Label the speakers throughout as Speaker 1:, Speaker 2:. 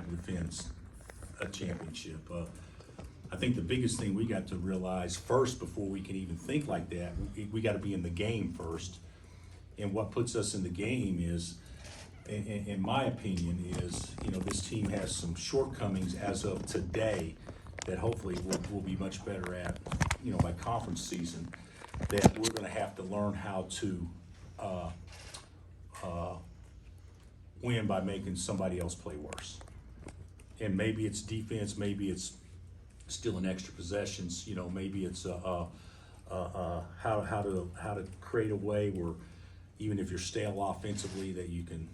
Speaker 1: defends a championship. I think the biggest thing we got to realize first before we can even think like that, we got to be in the game first. And what puts us in the game is, in my opinion, is, this team has some shortcomings as of today that hopefully we'll be much better at, by conference season, that we're gonna have to learn how to win by making somebody else play worse. And maybe it's defense, maybe it's stealing extra possessions, maybe it's how to create a way where even if you're stale offensively, that you can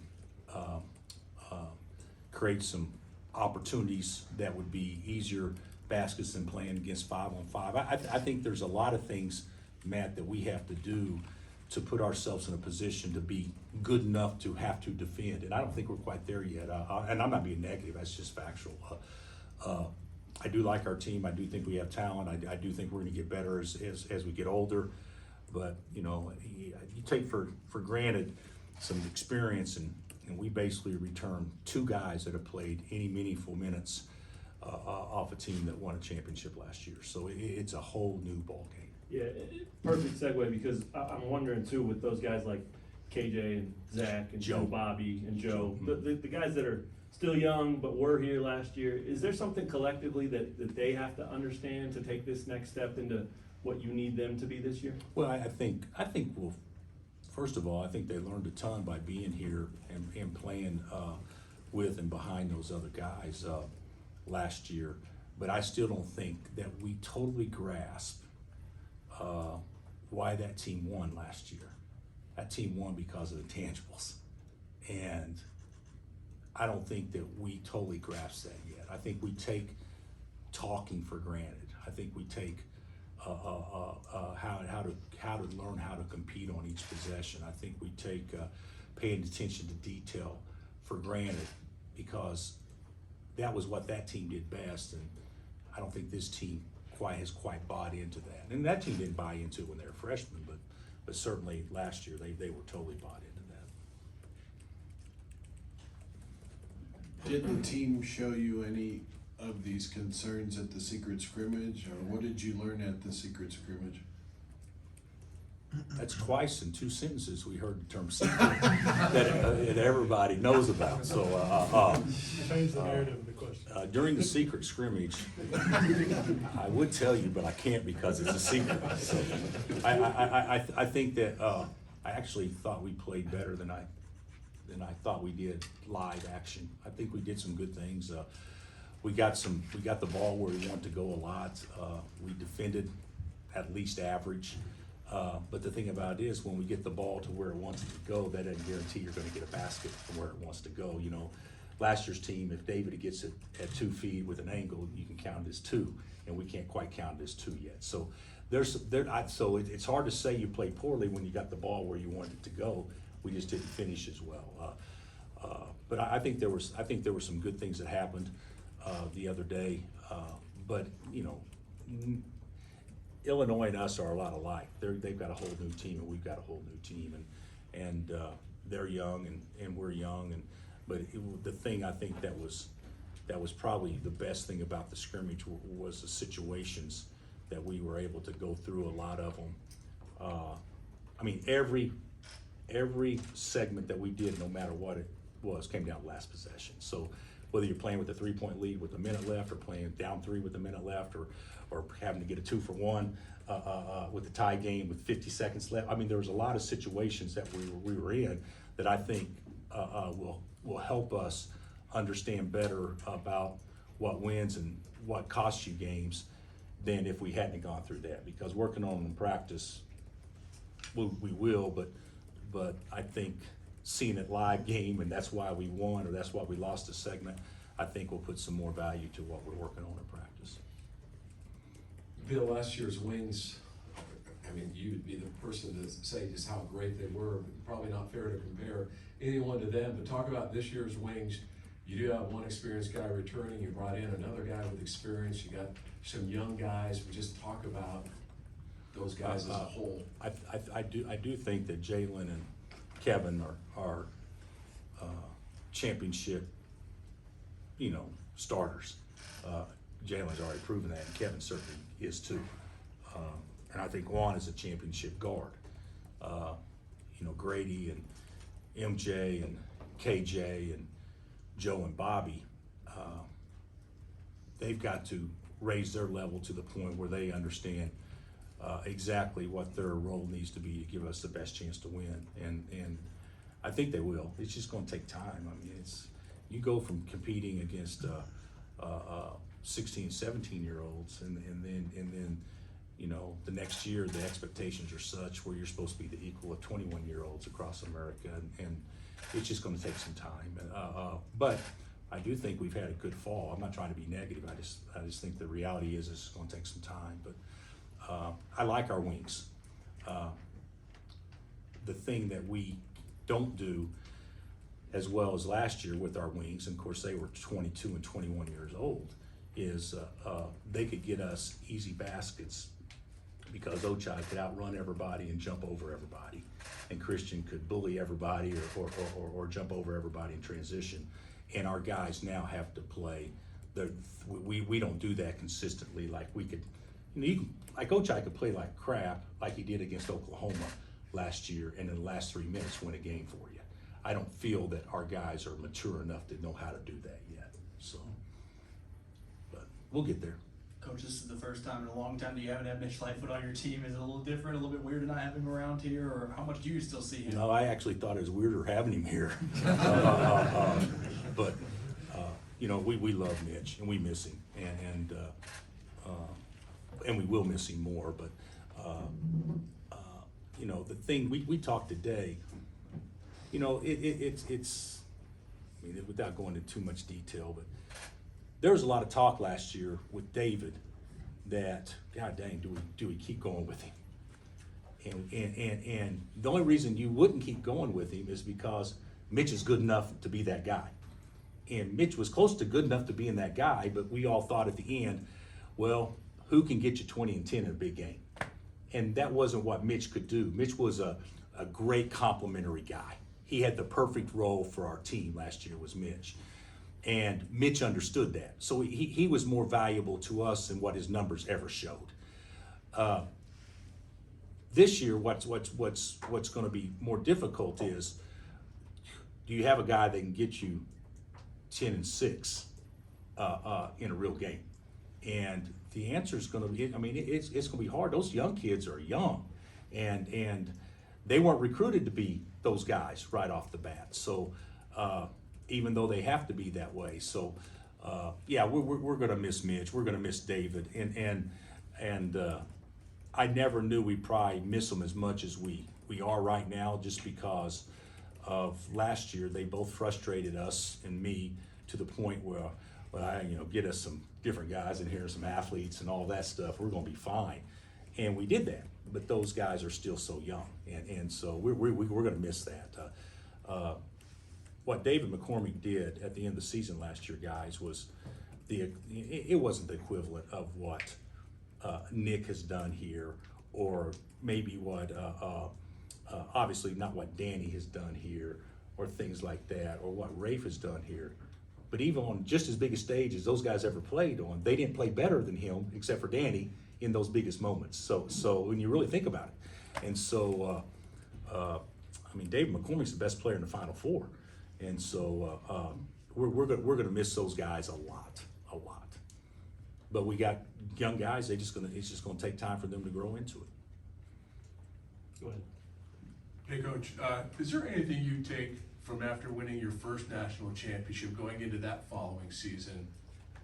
Speaker 1: create some opportunities that would be easier baskets than playing against 5-on-5. I think there's a lot of things, Matt, that we have to do to put ourselves in a position to be good enough to have to defend. And I don't think we're quite there yet. And I'm not being negative, that's just factual. I do like our team. I do think we have talent. I do think we're gonna get better as we get older. But, you take for granted some experience, and we basically returned two guys that have played any meaningful minutes off a team that won a championship last year. So it's a whole new ball game.
Speaker 2: Yeah, perfect segue, because I'm wondering too, with those guys like KJ and Zach and
Speaker 1: Joe.
Speaker 2: Bobby and Joe,
Speaker 1: Mm-hmm.
Speaker 2: the guys that are still young but were here last year, is there something collectively that they have to understand to take this next step into what you need them to be this year?
Speaker 1: Well, I think well, first of all, I think they learned a ton by being here and playing with and behind those other guys last year. But I still don't think that we totally grasp why that team won last year. That team won because of the tangibles. And I don't think that we totally grasp that yet. I think we take talking for granted. I think we take how to learn how to compete on each possession. I think we take paying attention to detail for granted, because that was what that team did best, and I don't think this team has quite bought into that. And that team didn't buy into it when they were freshmen, but certainly last year they were totally bought into that.
Speaker 3: Did the team show you any of these concerns at the secret scrimmage, or what did you learn at the secret scrimmage?
Speaker 1: That's twice in two sentences we heard the term secret that everybody knows about. So
Speaker 4: Change the narrative of the question.
Speaker 1: during the secret scrimmage, I would tell you, but I can't because it's a secret. So I think that I actually thought we played better than I thought we did live action. I think we did some good things. We got the ball where we wanted to go a lot. We defended at least average. But the thing about it is, when we get the ball to where it wants to go, that doesn't guarantee you're gonna get a basket from where it wants to go. Last year's team, if David gets it at 2 feet with an angle, you can count it as 2, and we can't quite count it as 2 yet. So so it's hard to say you played poorly when you got the ball where you wanted it to go. We just didn't finish as well. But I think there were some good things that happened the other day. But Illinois and us are a lot alike. They've got a whole new team, and we've got a whole new team, and they're young, and we're young. But the thing I think that was probably the best thing about the scrimmage was the situations that we were able to go through. A lot of them. Every segment that we did, no matter what it was, came down to last possession. So whether you're playing with a 3-point lead with a minute left, or playing down 3 with a minute left, or having to get a 2-for-1 with the tie game with 50 seconds left. There was a lot of situations that we were in that I think will help us understand better about what wins and what costs you games than if we hadn't gone through that. Because working on them in practice, we will, but I think seeing it live game, and that's why we won, or that's why we lost a segment, I think will put some more value to what we're working on in practice.
Speaker 5: Bill, last year's wings, you would be the person to say just how great they were, but probably not fair to compare anyone to them. But talk about this year's wings. You do have one experienced guy returning. You brought in another guy with experience. You got some young guys. But just talk about those guys as a whole.
Speaker 1: I do think that Jalen and Kevin are championship starters. Jalen's already proven that, and Kevin certainly is too. And I think Juan is a championship guard. Grady and MJ and KJ and Joe and Bobby, they've got to raise their level to the point where they understand exactly what their role needs to be to give us the best chance to win. And I think they will. It's just going to take time. I mean, you go from competing against 16, 17-year-olds, and then the next year the expectations are such where you're supposed to be the equal of 21-year-olds across America, and it's just going to take some time. But I do think we've had a good fall. I'm not trying to be negative. I just think the reality is it's going to take some time. But I like our wings. The thing that we don't do as well as last year with our wings, and of course they were 22 and 21 years old, is they could get us easy baskets because Ochai could outrun everybody and jump over everybody, and Christian could bully everybody or jump over everybody in transition. And our guys now have to play. We don't do that consistently like we could. Like Ochai could play like crap, like he did against Oklahoma last year, and in the last 3 minutes win a game for you. I don't feel that our guys are mature enough to know how to do that yet. So, but we'll get there.
Speaker 6: Coach, this is the first time in a long time that you haven't had Mitch Lightfoot on your team. Is it a little different, a little bit weird to not have him around here, or how much do you still see him?
Speaker 1: No, I actually thought it was weirder having him here. But we love Mitch and we miss him, and we will miss him more. But the thing we talked today, it's. I mean, without going into too much detail, but there was a lot of talk last year with David that, God dang, do we keep going with him? And the only reason you wouldn't keep going with him is because Mitch is good enough to be that guy. And Mitch was close to good enough to being that guy, but we all thought at the end, well, who can get you 20 and 10 in a big game? And that wasn't what Mitch could do. Mitch was a great complimentary guy. He had the perfect role for our team last year, was Mitch. And Mitch understood that. So he was more valuable to us than what his numbers ever showed. This year, what's going to be more difficult is, do you have a guy that can get you 10 and 6 in a real game? And the answer is going to be, it's going to be hard. Those young kids are young, and they weren't recruited to be those guys right off the bat. So even though they have to be that way, so we're going to miss Mitch. We're going to miss David, and I never knew we'd probably miss them as much as we are right now, just because of last year. They both frustrated us and me to the point where, get us some different guys in here, some athletes and all that stuff, we're going to be fine. And we did that, but those guys are still so young, and so we're going to miss that. What David McCormick did at the end of the season last year, guys, was it wasn't the equivalent of what Nick has done here, or maybe what obviously not what Danny has done here, or things like that, or what Rafe has done here. But even on just as big a stage as those guys ever played on, they didn't play better than him, except for Danny, in those biggest moments. So when you really think about it, and so David McCormick's the best player in the Final Four, and so we're going to miss those guys a lot. But we got young guys. It's just going to take time for them to grow into it.
Speaker 2: Go ahead.
Speaker 4: Hey, Coach, is there anything you take from after winning your first national championship, going into that following season,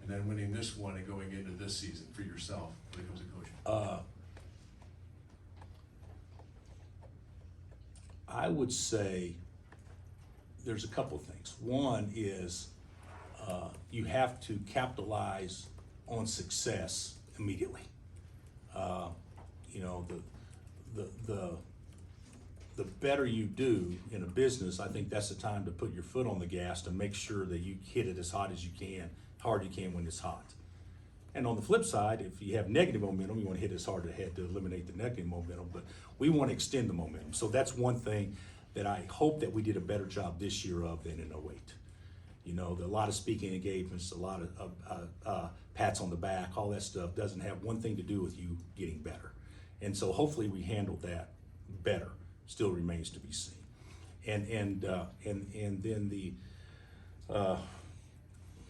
Speaker 4: and then winning this one and going into this season for yourself when it comes to coaching?
Speaker 1: I would say there's a couple of things. One is you have to capitalize on success immediately. The better you do in a business, I think that's the time to put your foot on the gas to make sure that you hit it as hard you can when it's hot. And on the flip side, if you have negative momentum, you want to hit as hard ahead to eliminate the negative momentum, but we want to extend the momentum. So that's one thing that I hope that we did a better job this year of than in 08. You know, a lot of speaking engagements, a lot of pats on the back, all that stuff doesn't have one thing to do with you getting better. And so hopefully we handle that better. Still remains to be seen. And then the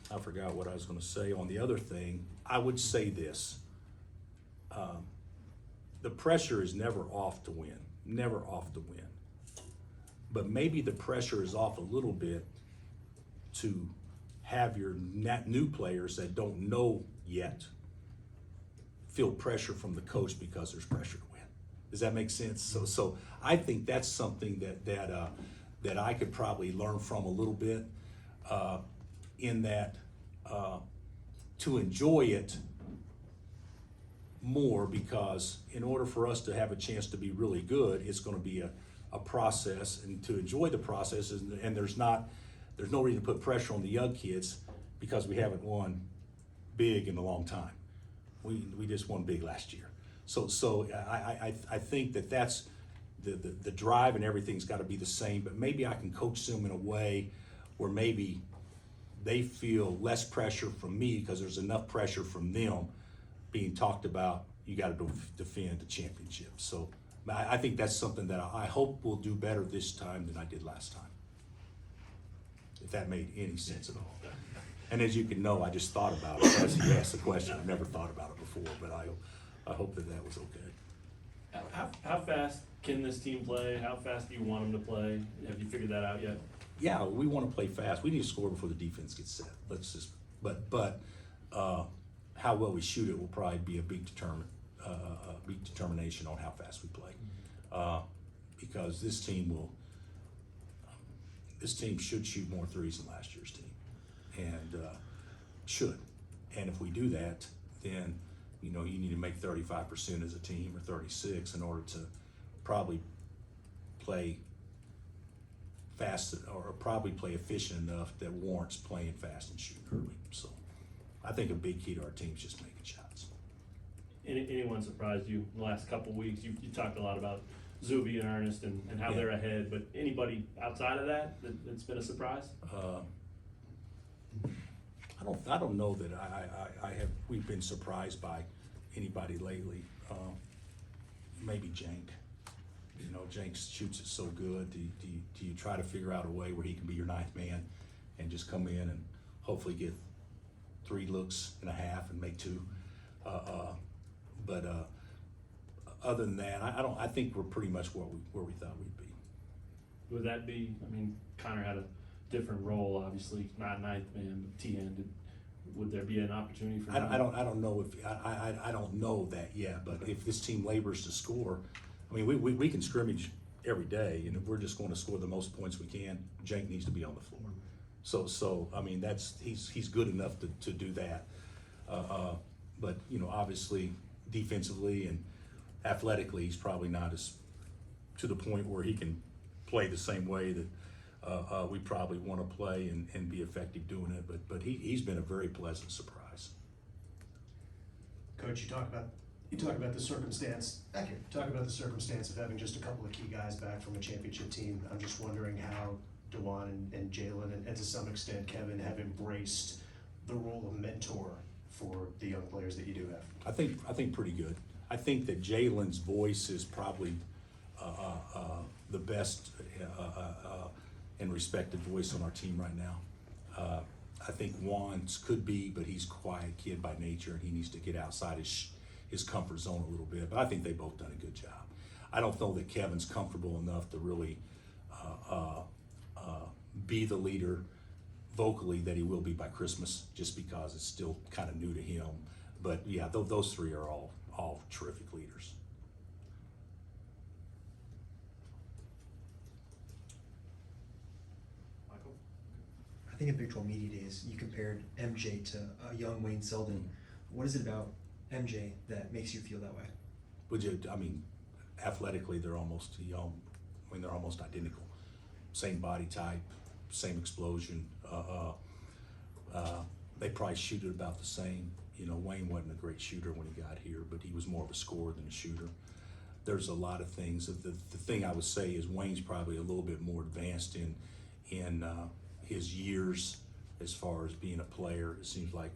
Speaker 1: I forgot what I was going to say on the other thing. I would say this: the pressure is never off to win, never off to win. But maybe the pressure is off a little bit to have your new players that don't know yet feel pressure from the coach because there's pressure to win. Does that make sense? So I think that's something that I could probably learn from a little bit, in that to enjoy it more, because in order for us to have a chance to be really good, it's going to be a process, and to enjoy the process, and there's no reason to put pressure on the young kids because we haven't won big in a long time. We just won big last year. So I think that's the drive, and everything's got to be the same, but maybe I can coach them in a way where maybe they feel less pressure from me because there's enough pressure from them being talked about. You got to defend the championship. So I think that's something that I hope we'll do better this time than I did last time, if that made any sense at all. And as you can know, I just thought about it as you asked the question. I've never thought about it before, but I hope that was okay.
Speaker 2: How fast can this team play? How fast do you want them to play? Have you figured that out yet?
Speaker 1: Yeah, we want to play fast. We need to score before the defense gets set. But how well we shoot it will probably be a big determination on how fast we play. Because this team should shoot more threes than last year's team, and should. And if we do that, then you need to make 35% as a team, or 36, in order to probably play fast, or probably play efficient enough that warrants playing fast and shooting early. So I think a big key to our team is just making shots.
Speaker 2: Anyone surprised you in the last couple of weeks? You talked a lot about Zuby and Ernest and how they're ahead, but anybody outside of that's been a surprise?
Speaker 1: I don't know that we've been surprised by anybody lately. Maybe Jank. Jank shoots it so good. Do you try to figure out a way where he can be your ninth man and just come in and hopefully get 3 looks and a half and make 2? But other than that, I think we're pretty much where we thought we'd be.
Speaker 2: Would that be? I mean, Connor had a different role, obviously, not ninth man, but TN. Would there be an opportunity for him?
Speaker 1: I don't know if I don't know that yet. But if this team labors to score, I mean, we can scrimmage every day, and if we're just going to score the most points we can, Jank needs to be on the floor. So I mean, he's good enough to do that. But obviously, defensively and athletically, he's probably not as to the point where he can play the same way that we probably want to play and be effective doing it. But he's been a very pleasant surprise.
Speaker 7: Coach, you talk about the circumstance. Thank you. Talk about the circumstance of having just a couple of key guys back from a championship team. I'm just wondering how DeJuan and Jalen, and to some extent Kevin, have embraced the role of mentor for the young players that you do have.
Speaker 1: I think pretty good. I think that Jalen's voice is probably the best and respected voice on our team right now. I think Juan's could be, but he's a quiet kid by nature, and he needs to get outside his comfort zone a little bit. But I think they've both done a good job. I don't know that Kevin's comfortable enough to really be the leader vocally that he will be by Christmas, just because it's still kind of new to him. But yeah, those 3 are all terrific leaders.
Speaker 2: Michael?
Speaker 8: I think in Big 12 Media Days, you compared MJ to a young Wayne Selden. What is it about MJ that makes you feel that way?
Speaker 1: I mean, athletically, they're almost they're almost identical. Same body type, same explosion. They probably shoot it about the same. Wayne wasn't a great shooter when he got here, but he was more of a scorer than a shooter. There's a lot of things. The thing I would say is Wayne's probably a little bit more advanced in his years as far as being a player. It seems like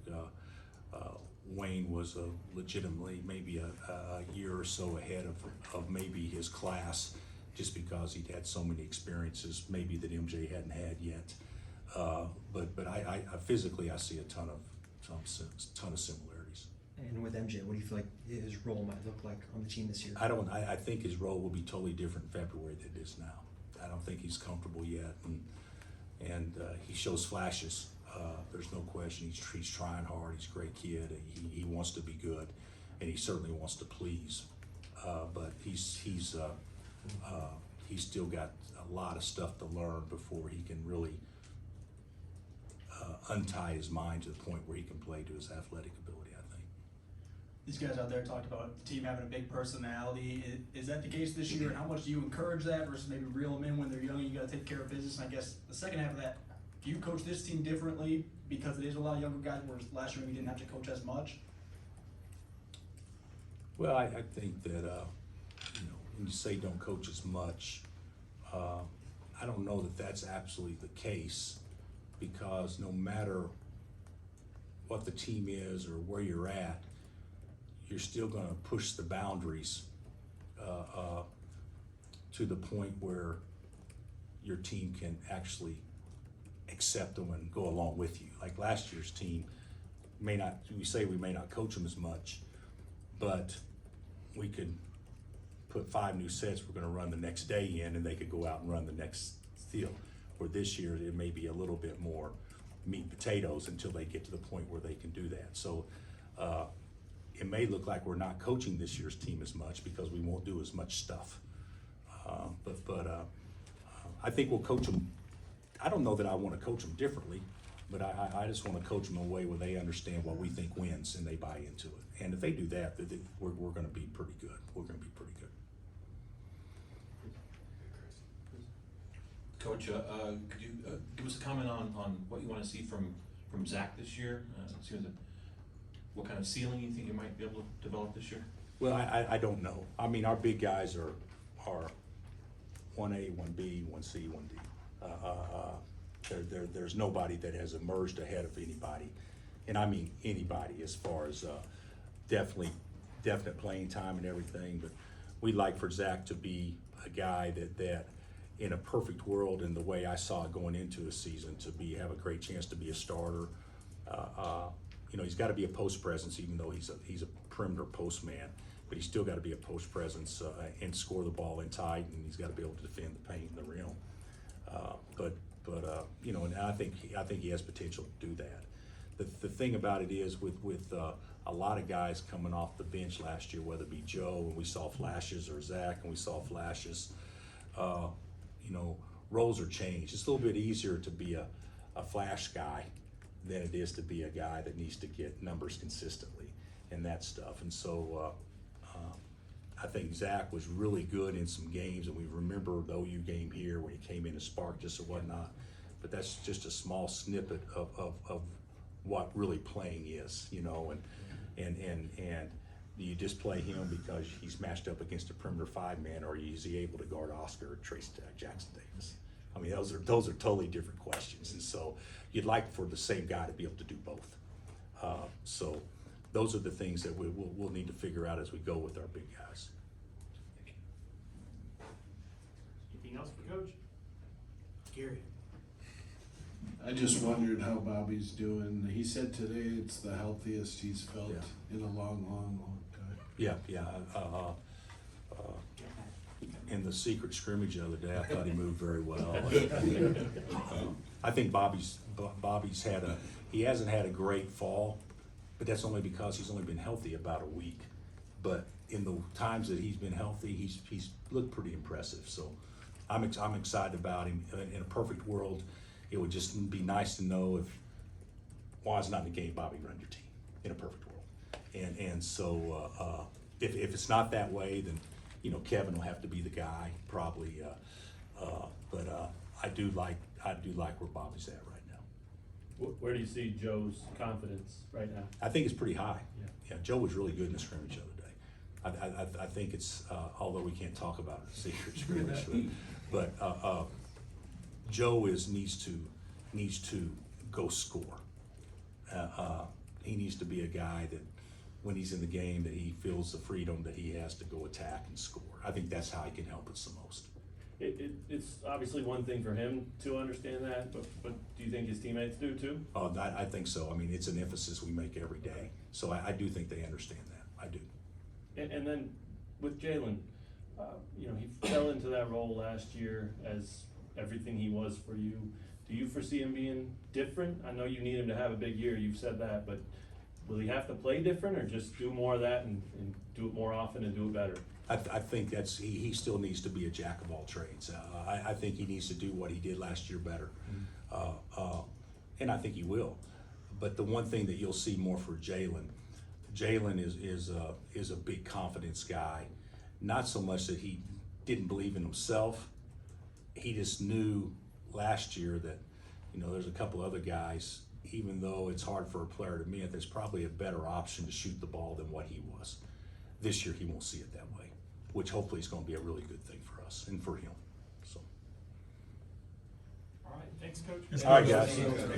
Speaker 1: Wayne was legitimately maybe a year or so ahead of maybe his class, just because he'd had so many experiences maybe that MJ hadn't had yet. But I physically I see a ton of similarities.
Speaker 8: And with MJ, what do you feel like his role might look like on the team this year?
Speaker 1: I think his role will be totally different in February than it is now. I don't think he's comfortable yet, and he shows flashes. There's no question. He's trying hard. He's a great kid. He wants to be good, and he certainly wants to please. But he's still got a lot of stuff to learn before he can really untie his mind to the point where he can play to his athletic ability, I think.
Speaker 6: These guys out there talked about the team having a big personality. Is that the case this year? And how much do you encourage that versus maybe reel them in when they're young and you got to take care of business? And I guess the second half of that, do you coach this team differently because it is a lot of younger guys, whereas last year we didn't have to coach as much?
Speaker 1: Well, I think that when you say don't coach as much, I don't know that that's absolutely the case, because no matter what the team is or where you're at, you're still going to push the boundaries to the point where your team can actually accept them and go along with you. Like last year's team, we may not coach them as much, but we could put 5 new sets we're going to run the next day in, and they could go out and run the next deal. Where this year it may be a little bit more meat and potatoes until they get to the point where they can do that. So it may look like we're not coaching this year's team as much because we won't do as much stuff. But I think we'll coach them. I don't know that I want to coach them differently, but I just want to coach them in a way where they understand what we think wins and they buy into it. And if they do that, we're going to be pretty good. We're going to be pretty good.
Speaker 9: Coach, could you give us a comment on what you want to see from Zach this year? What kind of ceiling you think you might be able to develop this year?
Speaker 1: Well, I don't know. I mean, our big guys are 1A, 1B, 1C, 1D. There's nobody that has emerged ahead of anybody, and I mean anybody as far as definite playing time and everything. But we'd like for Zach to be a guy that in a perfect world, and the way I saw it going into a season, to have a great chance to be a starter. He's got to be a post presence, even though he's a perimeter post man, but he's still got to be a post presence and score the ball in tight, and he's got to be able to defend the paint and the rim. And I think he has potential to do that. The thing about it is with a lot of guys coming off the bench last year, whether it be Joe and we saw flashes, or Zach and we saw flashes. Roles are changed. It's a little bit easier to be a flash guy than it is to be a guy that needs to get numbers consistently and that stuff. And so I think Zach was really good in some games, and we remember the OU game here when he came in and sparked us or whatnot. But that's just a small snippet of what really playing is, and do you just play him because he's matched up against a perimeter 5-man, or is he able to guard Oscar or Trace Jackson Davis? I mean, those are totally different questions, and so you'd like for the same guy to be able to do both. So those are the things that we'll need to figure out as we go with our big guys.
Speaker 2: Anything else for Coach?
Speaker 6: Gary.
Speaker 3: I just wondered how Bobby's doing. He said today it's the healthiest he's felt in a long time.
Speaker 1: Yeah. In the secret scrimmage the other day, I thought he moved very well. I think Bobby's he hasn't had a great fall, but that's only because he's only been healthy about a week. But in the times that he's been healthy, he's looked pretty impressive. So I'm excited about him. In a perfect world, it would just be nice to know if it's not in the game, Bobby, run your team in a perfect world. And so if it's not that way, then Kevin will have to be the guy probably. But I do like where Bobby's at right now.
Speaker 2: Where do you see Joe's confidence right now?
Speaker 1: I think it's pretty high.
Speaker 2: Yeah.
Speaker 1: Joe was really good in the scrimmage the other day. I think it's although we can't talk about it, secret scrimmage, but Joe needs to go score. He needs to be a guy that, when he's in the game, that he feels the freedom that he has to go attack and score. I think that's how he can help us the most.
Speaker 2: It's obviously one thing for him to understand that, but do you think his teammates do too?
Speaker 1: I think so. I mean, it's an emphasis we make every day. So I do think they understand that. I do.
Speaker 2: And then with Jalen, you know, he fell into that role last year as everything he was for you. Do you foresee him being different? I know you need him to have a big year, you've said that, but will he have to play different or just do more of that and do it more often and do it better?
Speaker 1: I think he still needs to be a jack of all trades. I think he needs to do what he did last year better. And I think he will. But the one thing that you'll see more for Jalen is a big confidence guy. Not so much that he didn't believe in himself. He just knew last year that, you know, there's a couple other guys, even though it's hard for a player to admit, there's probably a better option to shoot the ball than what he was. This year he won't see it that way, which hopefully is going to be a really good thing for us and for him. So.
Speaker 6: All right, thanks, Coach.
Speaker 1: All right, guys.